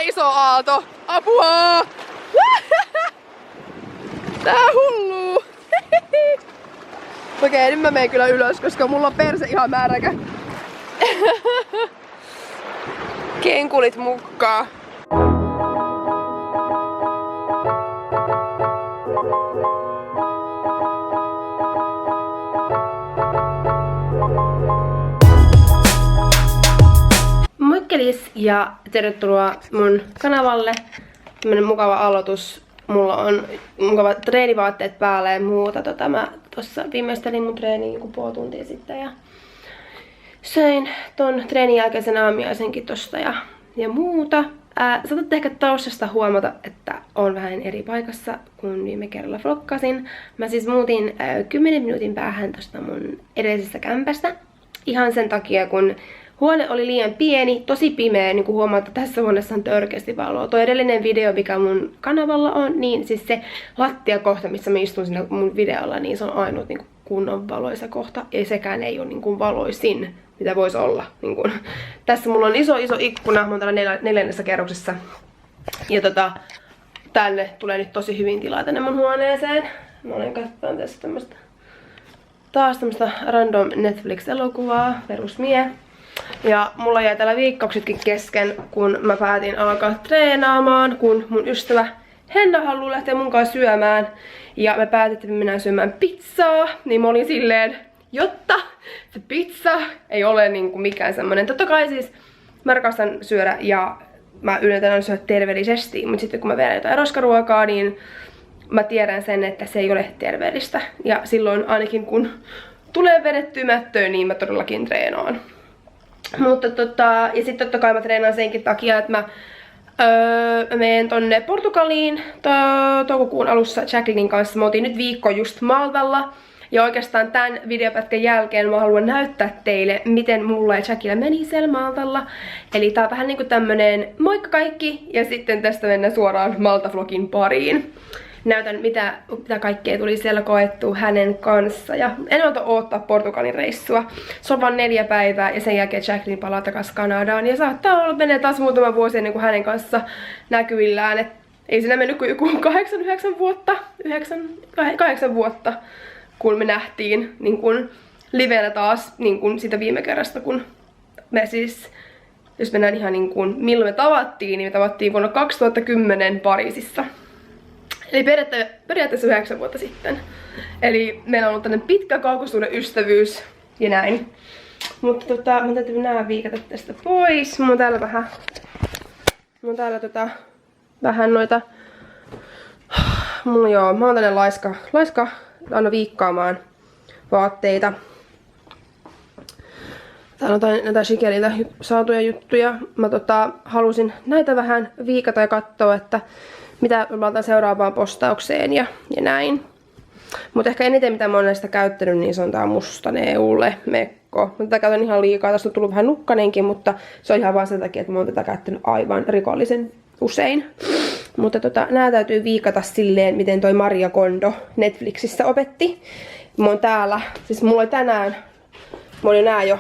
iso aalto. Apua! Tää hullu! Okei, nyt mä menen kyllä ylös, koska mulla on perse ihan määräkä. Kenkulit mukaan. Moikkelis ja tervetuloa mun kanavalle. Tämmönen mukava aloitus. Mulla on mukavat treenivaatteet päällä ja muuta. Mä tossa viimeistelin mun treeniin joku puoli tuntia sitten ja söin ton treenin jälkeisen aamiaisenkin tosta ja muuta. Saatatte ehkä taustasta huomata, että on vähän eri paikassa kuin viime kerralla vloggasin. Mä siis muutin 10 minuutin päähän tosta mun edellisestä kämpästä. Ihan sen takia, kun huone oli liian pieni, tosi pimeä, niin kuin huomaat, että tässä huoneessa on törkeästi valoa. Tuo edellinen video, mikä mun kanavalla on, niin siis se lattiakohta, missä mä istun siinä mun videolla, niin se on ainut niin kuin kunnon valoisa kohta. Ja sekään ei ole niin kuin valoisin, mitä voisi olla. Niin kuin. Tässä mulla on iso ikkuna, mä oon täällä 4. kerroksessa. Ja tänne tulee nyt tosi hyvin tilaa tänne mun huoneeseen. Mä olen katsomaan tässä taas tämmöstä random Netflix-elokuvaa, perusmie. Ja mulla jäi täällä viikkauksetkin kesken, kun mä päätin alkaa treenaamaan, kun mun ystävä Henna haluaa lähteä mun kanssa syömään. Ja me päätettiin, että mennään syömään pizzaa, niin mä olin silleen, jotta se pizza ei ole niinku mikään semmonen. Totta kai siis mä rakastan syödä ja mä yritän syödä terveellisesti, mutta sitten kun mä vedän jotain roskaruokaa, niin mä tiedän sen, että se ei ole terveellistä. Ja silloin ainakin kun tulee vedettyä mättöön, niin mä todellakin treenaan. Mutta ja sitten totta kai mä treenaan senkin takia, että mä menen tonne Portugaliin toukokuun alussa Jacquelinen kanssa. Mä oltiin nyt viikko just Maltalla. Ja oikeastaan tämän videopätkän jälkeen mä haluan näyttää teille, miten mulla ja Jackillä meni siellä Maltalla. Eli tää on vähän niinku tämmönen moikka kaikki. Ja sitten tästä mennään suoraan Malta-vlogin pariin. Näytän mitä kaikkea tuli siellä koettua hänen kanssa. Ja en ota odottaa Portugalin reissua. Se on vaan 4 päivää ja sen jälkeen Jacqueline palaa takas Kanadaan. Ja saattaa olla, että menee taas muutama vuosi ennen kuin hänen kanssa näkyvillään. Et ei siinä mennyt kuin joku 8 vuotta, kun me nähtiin niin kun livenä taas niin kun sitä viime kerrasta, kun me siis, jos mennään ihan niin kuin milloin me tavattiin, niin me tavattiin vuonna 2010 Pariisissa. Eli periaatteessa 9 vuotta sitten. Eli meillä on ollut tämmönen pitkä kaukosuuden ystävyys ja näin. Mutta mä täytyy nää viikata tästä pois. Mulla on täällä vähän noita. Mä oon tänne laiska aina viikkaamaan vaatteita. Täällä on näitä Shikeliltä saatuja juttuja. Mä halusin näitä vähän viikata ja katsoa, että mitä mä laitan seuraavaan postaukseen ja näin. Mutta ehkä eniten mitä mä oon näistä käyttänyt, niin se on tää musta Neulle mekko. Mä tätä käytän ihan liikaa, tästä on tullut vähän nukkanenkin, mutta se on ihan vaan sen takia, että mä oon tätä käyttänyt aivan rikollisen usein. Mutta nää täytyy viikata silleen, miten toi Maria Kondo Netflixissä opetti. Mä oon täällä, siis mulla oli tänään, mä olin nää jo,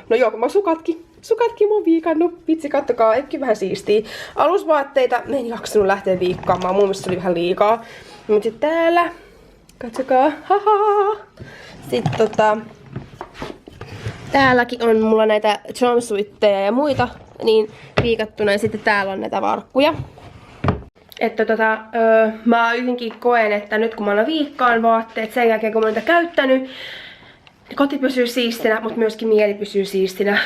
no joo, mä sukatkin mä oon viikannut. Vitsi, kattokaa, eikin vähän siistiä. Alusvaatteita, mä en jaksanut lähteä viikkaamaan, mun mielestä se oli vähän liikaa. Mut sit täällä, katsokaa, haha. Sitten täälläkin on mulla näitä jumpsuitteja ja muita, niin viikattuna. Ja sitten täällä on näitä varkkuja. Että mä jotenkin koen, että nyt kun mä aina viikkaan vaatteet sen jälkeen kun mä oon niitä käyttänyt, koti pysyy siistinä, mutta myöskin mieli pysyy siistinä.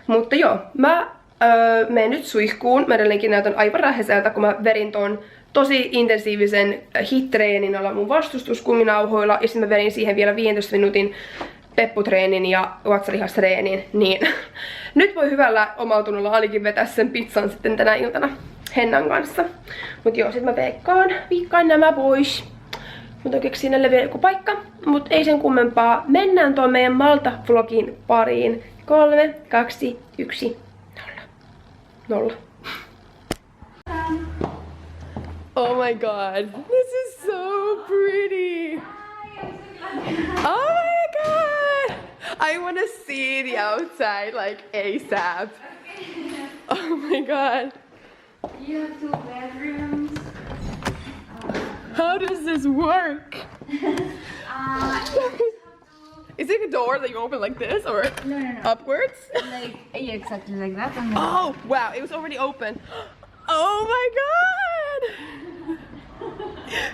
Mutta joo, mä menen nyt suihkuun. Mä edelleenkin näytän aivan räheseltä, kun mä verin ton tosi intensiivisen HIIT-treenin alla mun vastustuskuminauhoilla. Ja sitten mä verin siihen vielä 15 minuutin pepputreenin ja vatsalihastreeniin. Niin nyt voi hyvällä omaltunnolla ainakin vetää sen pizzan sitten tänä iltana Hennan kanssa. Mut joo, sit mä viikkaan nämä pois. Mutta keksin näille vielä joku paikka. Mut ei sen kummempaa. Mennään tuon meidän Malta-vlogin pariin. 3, 2, 1, 0. Oh my god. This is so pretty. Oh my god. I want to see the outside like ASAP. Oh my god. You have 2 bedrooms. How does this work? Is it a door that you open like this or No. upwards? Like, yeah, exactly like that. And Oh, wow, it was already open. Oh my god!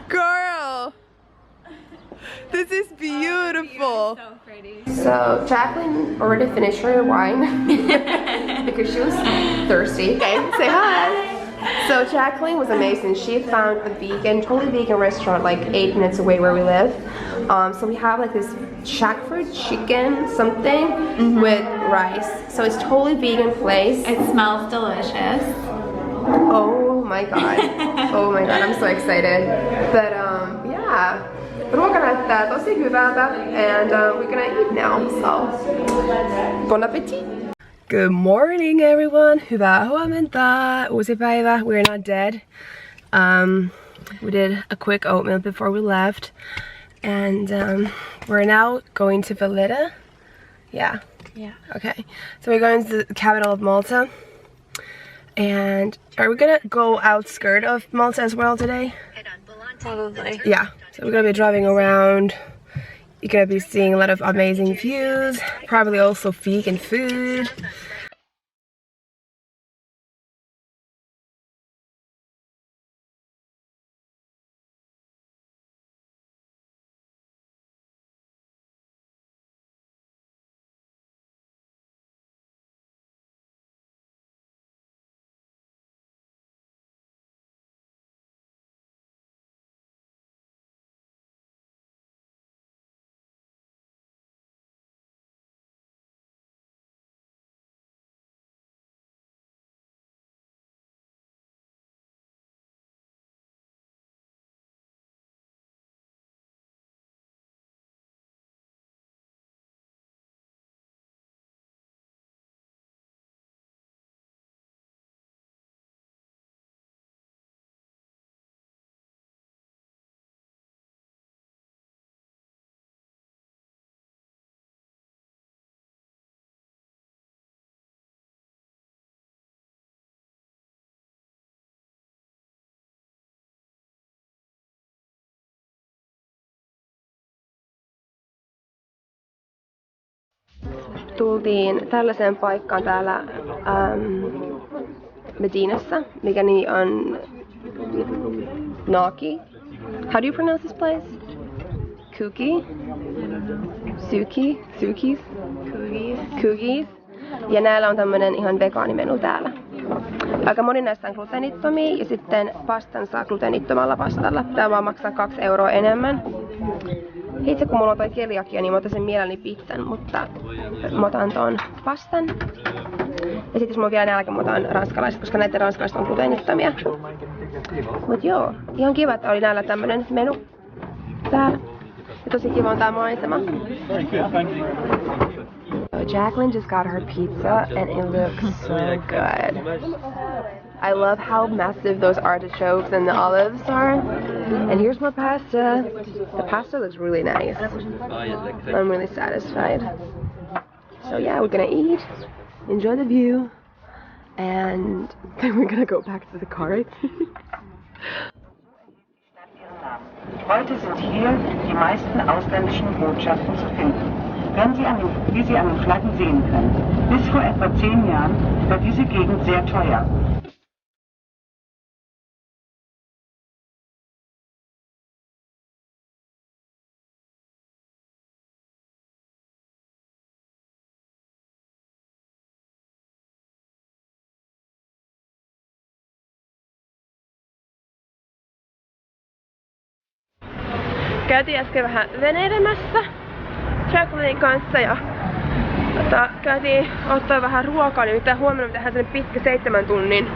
Girl! This is beautiful. so pretty. So Jacqueline already finished her wine because she was thirsty. Okay, say hi. So Jacqueline was amazing. She found a totally vegan restaurant like 8 minutes away where we live. So we have like this jackfruit chicken something with rice. So it's totally vegan place. It smells delicious. Oh my god. Oh my god, I'm so excited. But yeah. Ruoka näyttää tosi hyvältä and we're gonna eat now. So bon appetit. Good morning everyone. Hyvää huomenta. Uusi päivä. We're not dead. We did a quick oatmeal before we left. And we're now going to Valletta. Yeah. Yeah. Okay. So we're going to the capital of Malta. And are we gonna go outskirt of Malta as well today? Probably. Yeah. So we're gonna be driving around. You're gonna be seeing a lot of amazing views. Probably also vegan food. Tultiin tällaiseen paikkaan täällä Medinassa, mikä nimi on Naki. How do you pronounce this place? Kuki? Suki? Sukis? Kugis. Ja näillä on tämmönen ihan vegaanimenu täällä. Aika moni näistä on gluteenittomia ja sitten pastan saa gluteenittomalla pastalla. Tää vaan maksaa 2 euroa enemmän. Itse kun mulla on toi keliakia, niin mä otan sen mielelläni pizzan, mutta mä otan ton pastan. Ja sit jos mulla on vielä nälkä, mä otan ranskalaiset, koska näiden ranskalaiset on gluteenittomia. Mut joo, ihan kiva, että oli näillä tämmönen menu täällä. Ja tosi kiva on tää maisema. Jacqueline just got her pizza and it looks so good. I love how massive those artichokes and the olives are. And here's my pasta. The pasta looks really nice. I'm really satisfied. So yeah, we're gonna eat, enjoy the view, and then we're gonna go back to the car, I think. Heute sind hier die meisten ausländischen Botschaften zu finden. Wie Sie an den Flaggen sehen können. Bis vor etwa 10 Jahren war diese Gegend sehr teuer. Käytiin äsken vähän veneilemässä Jacquelinen kanssa ja käytiin ottaa vähän ruokaa, niin nimittäin huomenna tehdään sellainen pitkä 7 tunnin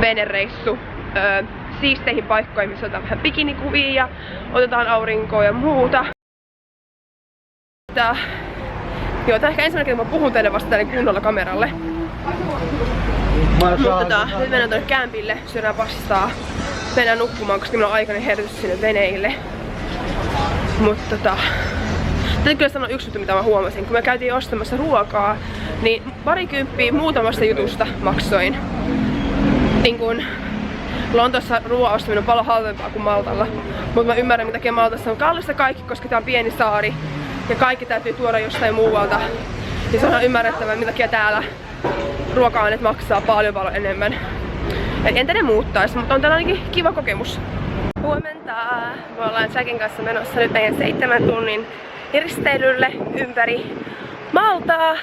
venereissu siisteihin paikkoihin, missä otetaan vähän bikinikuvia ja otetaan aurinkoa ja muuta. Joo, tää ehkä ensimmäinen kerta mä puhun teille vasta tälle kunnolla kameralle. Mutta nyt mennään tuonne kämpille, syödään pastaa, mennään nukkumaan, koska minulla on aikainen herätys sinne veneille. Mutta täytyy kyllä sanoa yksi juttu, mitä mä huomasin. Kun me käytiin ostamassa ruokaa, niin 20 muutamasta jutusta maksoin niin kun Lontoossa ruoan ostaminen on paljon halvempaa kuin Maltalla. Mutta mä ymmärrän, mitä takia Maltassa on kallista kaikki, koska tää on pieni saari. Ja kaikki täytyy tuoda jostain muualta. Ja se on ymmärrettävää, mitä takia täällä ruoka-aineet maksaa paljon enemmän. Et entä ne muuttais, mutta on täällä ainakin kiva kokemus. Huomenta! Me ollaan Jackin kanssa menossa nyt meidän 7 tunnin risteilylle ympäri Maltaa.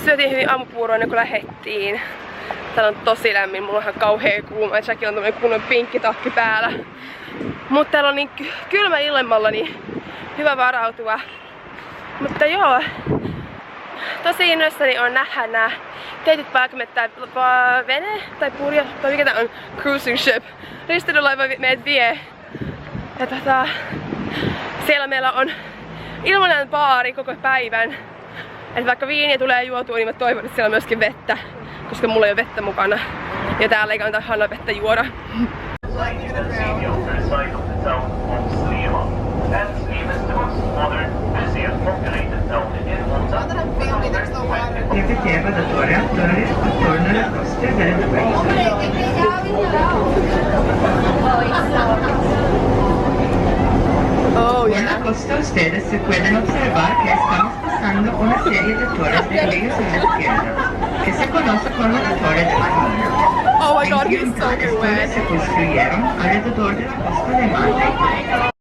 Syötiin hyvin aamupuuroa ennen kuin lähettiin. Täällä on tosi lämmin, mulla on ihan kauhea kuuma. Jackilla on tämmönen kunnon pinkkitakki päällä. Mutta täällä on niin kylmä ilmalla, niin hyvä varautua. Mutta joo, tosi innoissani on nähdä nää tietyt paikat, tai vene tai purje, tai mikä tää on, cruising ship. Risteilylaiva meidät vie. Ja siellä meillä on ilmainen baari koko päivän. Et vaikka viiniä tulee juotua, niin mä toivon, että siellä on myöskin vettä, koska mulla ei ole vettä mukana. Ja täällä ei kannata Hanna vettä juoda. Nella costa ustedes se pueden observar que estamos pasando una serie de torres de ríos en la izquierda, que se conoce como la Torre de Marina. Oh my god, he's so Las good. torres se construyeron alrededor de la costa de Malta.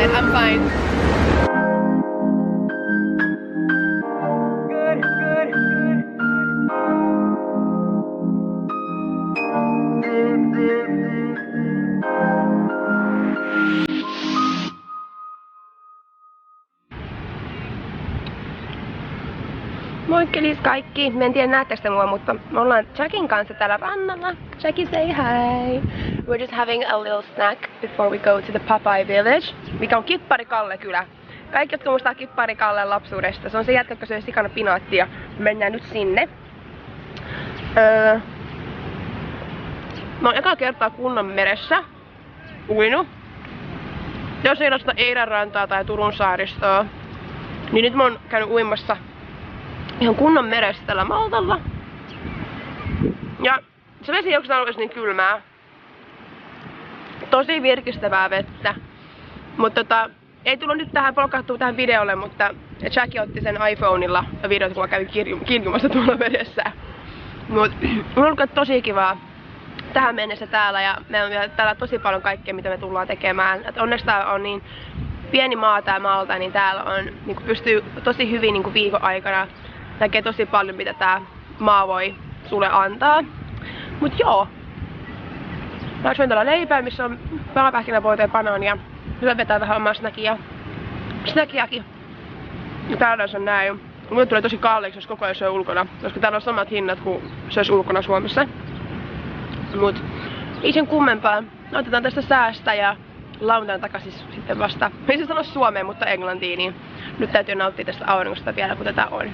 I'm fine. Moikkelis kaikki! Mä en tiedä näettekö te mua, mutta me ollaan Jackin kanssa täällä rannalla. Jackie, say hi! We're just having a little snack before we go to the Popeye Village, mikä on Kippari-Kalle kylä. Kaikki, jotka muistaa Kippari-Kallen lapsuudesta, se on se jätkä, joka syö sikana pinaattia. Mennään nyt sinne. Mä oon eka kertaa kunnon meressä uinut. Jos ei nosta Eiran rantaa tai Turun saaristoa, niin nyt mä oon käynyt uimassa ihan kunnon meressä tällä Maltalla. Ja se vesi ei oikeastaan ollut niin kylmää. Tosi virkistävää vettä. Mutta ei tullut nyt tähän polkahtua tähän videolle, mutta Jackie otti sen iPhoneilla ja videot, kun mä kävin kiljumassa tuolla vedessä. Mut on ollut tosi kivaa tähän mennessä täällä ja meillä on vielä täällä tosi paljon kaikkea, mitä me tullaan tekemään. Et onneksi tää on niin pieni maa tää Malta, niin täällä on, niin pystyy tosi hyvin niin viikon aikana näkee tosi paljon, mitä tää maa voi sulle antaa. Mut joo. Mä syön täällä leipää, missä on palapähkinävoita ja banaania. Nyt vetää vähän omaa snackiakin. Ja täällä se on näin. Mulle tulee tosi kalliiksi, jos koko ajan syö ulkona. Koska täällä on samat hinnat kuin söisi ulkona Suomessa. Mut Ei sen kummempaa. Otetaan tästä säästä ja lauantaina takaisin sitten vasta. Ei se sano Suomeen, mutta englantiin, niin nyt täytyy nauttia tästä auringosta vielä, kun tätä on.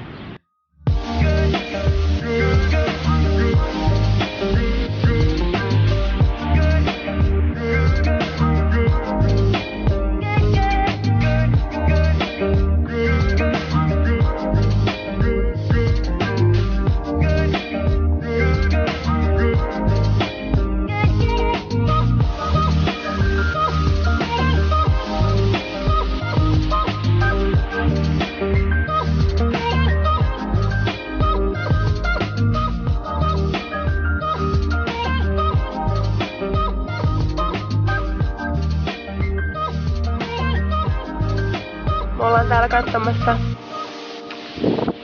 Me ollaan täällä katsomassa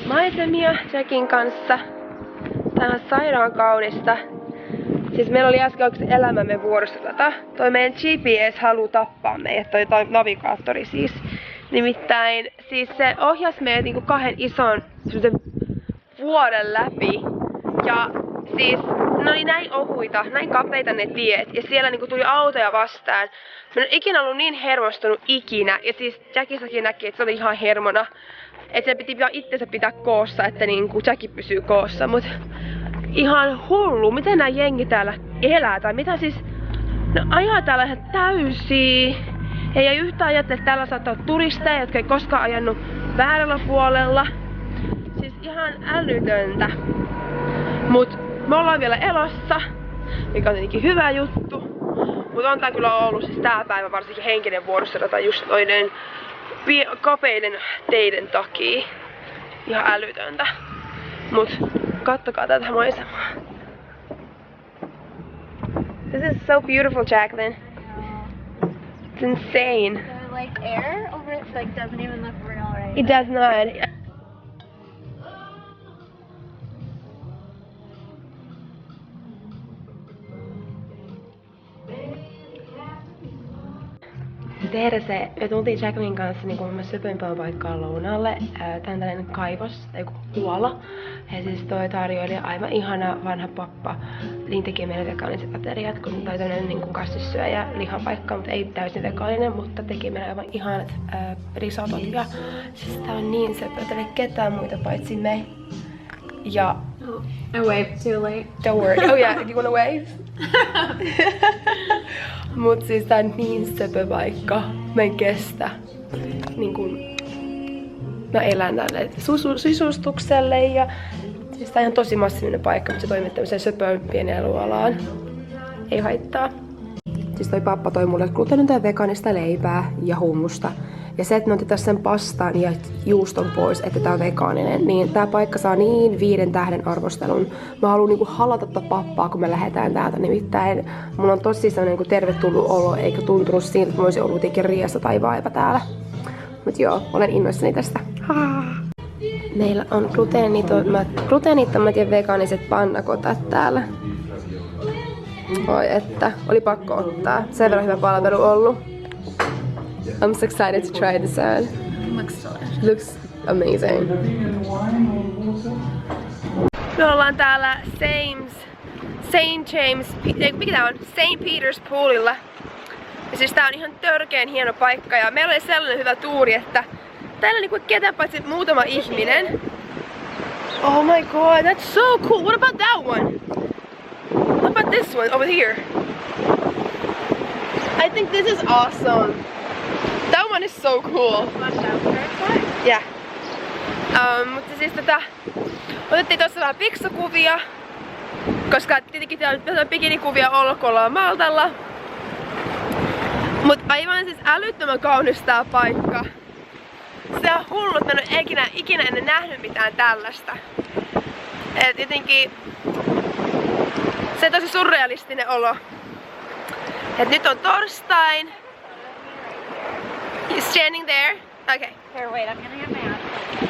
maisemia Jackin kanssa. Tää on sairaan kaunista. Siis meillä oli äsken oikeasti elämämme vuoristota. Toi meidän GPS haluu tappaa meidät, toi navigaattori siis. Nimittäin siis se ohjasi meidät niinku 2 ison vuoden läpi. Ja siis ne oli näin ohuita, näin kapeita ne tiet. Ja siellä niinku tuli autoja vastaan. Mä en ikinä ollut niin hermostunut ikinä. Ja siis Jackissakin näki, että se oli ihan hermona. Että se piti itsensä pitää koossa, että niinku Jacki pysyy koossa. Mut ihan hullu, miten nää jengi täällä elää. Tai mitä siis, ne ajaa täällä ihan täysiä. Ei yhtään ajattele, että täällä saattaa olla turisteja, jotka ei koskaan ajanut väärällä puolella. Siis ihan älytöntä. Mut me ollaan vielä elossa, mikä on tietenkin hyvä juttu. Mutta on tää kyllä ollut siis tää päivä varsinkin henkinen vuoristodata just noiden kapeiden teiden takia. Ihan älytöntä. Mut kattokaa tätä maisemaa. This is so beautiful, Jacqueline. It's insane. So, like air over it, like doesn't even look real, right? It does not. Terse, me tultiin Jacquelinen kanssa niin kuin söpömpään paikkaan lounaalle. Tää on tällainen kaivos, tai huola. Ja siis toi tarjoili aivan ihana vanha pappa. Niin teki meille vegaaniset ateriat, kun tai tämmönen niin kuin kasvissyöjä lihapaikka, mutta ei täysin vegaaninen, mutta teki meille aivan ihanat risotot. Ja siis tää on niin söpö, että ei ketään muita paitsi me. Ja I waved too late. don't worry. Oh yeah, do you wanna wave? Mut siis tää on niin söpö paikka. Mä en kestä. Niin kun mä elän tälle sisustukselle ja siis tää on ihan tosi massiivinen paikka, mutta se toimii tämmöiseen söpöön pieneen luolaan. Ei haittaa. Siis toi pappa toi mulle gluteenita ja vegaanista leipää ja hummusta. Ja se, että me otetaan sen pastan ja juuston pois, että tää on vegaaninen, niin tää paikka saa niin 5 tähden arvostelun. Mä haluan niinku halata tätä pappaa, kun me lähdetään täältä. Nimittäin mulla on tosi sellainen niinku tervetullut olo, eikä tuntunut siltä, että mä olisin ollut jotenkin riesa tai vaiva täällä. Mut joo, olen innoissani tästä. Meillä on gluteenittomat ja vegaaniset pannakotat täällä. Oi että, oli pakko ottaa. Sen verran hyvä palvelu ollut. I'm so excited to try this out. Looks delicious. Looks amazing. Me ollaan täällä St. Peter's Poolilla. Ja siis tää on ihan törkeen hieno paikka ja meillä oli sellainen hyvä tuuri, että täällä niinku ketään paitsi muutama ihminen. Oh my god, that's so cool. What about that one? What about this one over here? I think this is awesome. That one is so cool. Yeah. Mutta siis otettiin tossa vähän piksukuvia, koska tietenkin täällä on bikinikuvia olla, kun ollaan Maltalla. Mut aivan siis älyttömän kaunis tää paikka. Se on hullu, että mä en ole ikinä ennen nähnyt mitään tällaista. Et jotenkin se on tosi surrealistinen olo. Et nyt on torstain. He's standing there. Okay. Here, wait, I'm gonna get my outfit.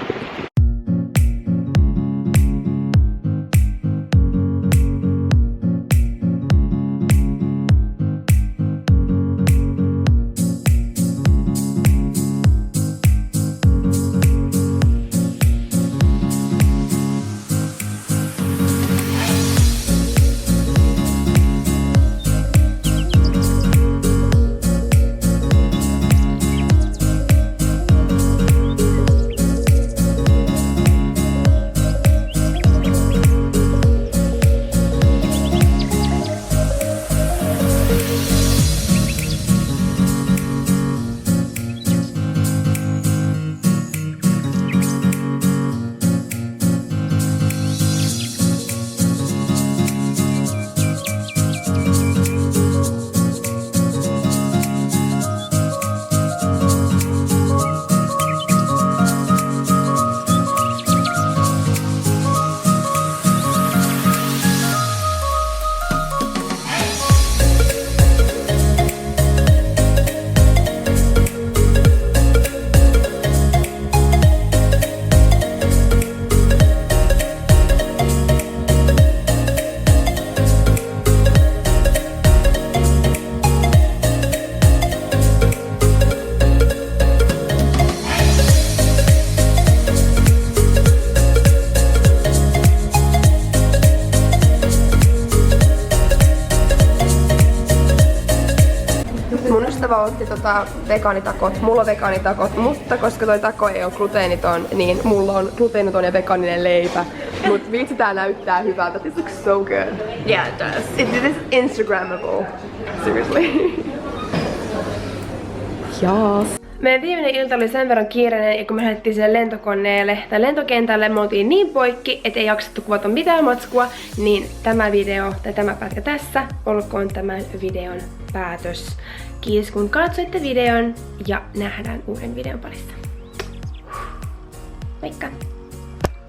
Ystävä otti vegaanitakot, mulla on vegaanitakot, mutta koska toi tako ei ole gluteeniton, niin mulla on gluteeniton ja vegaaninen leipä. Mut vitsi tää näyttää hyvältä. This looks so good. Yeah, it does. It is Instagrammable. Seriously. Yes. Meidän viimeinen ilta oli sen verran kiireinen, ja kun me lähdettiin sen lentokoneelle tai lentokentälle, me oltiin niin poikki, ettei jaksettu kuvata mitään matskua, niin tämä video tai tämä pätkä tässä olkoon tämän videon päätös. Kiitos kun katsoitte videon ja nähdään uuden videon parissa. Moikka!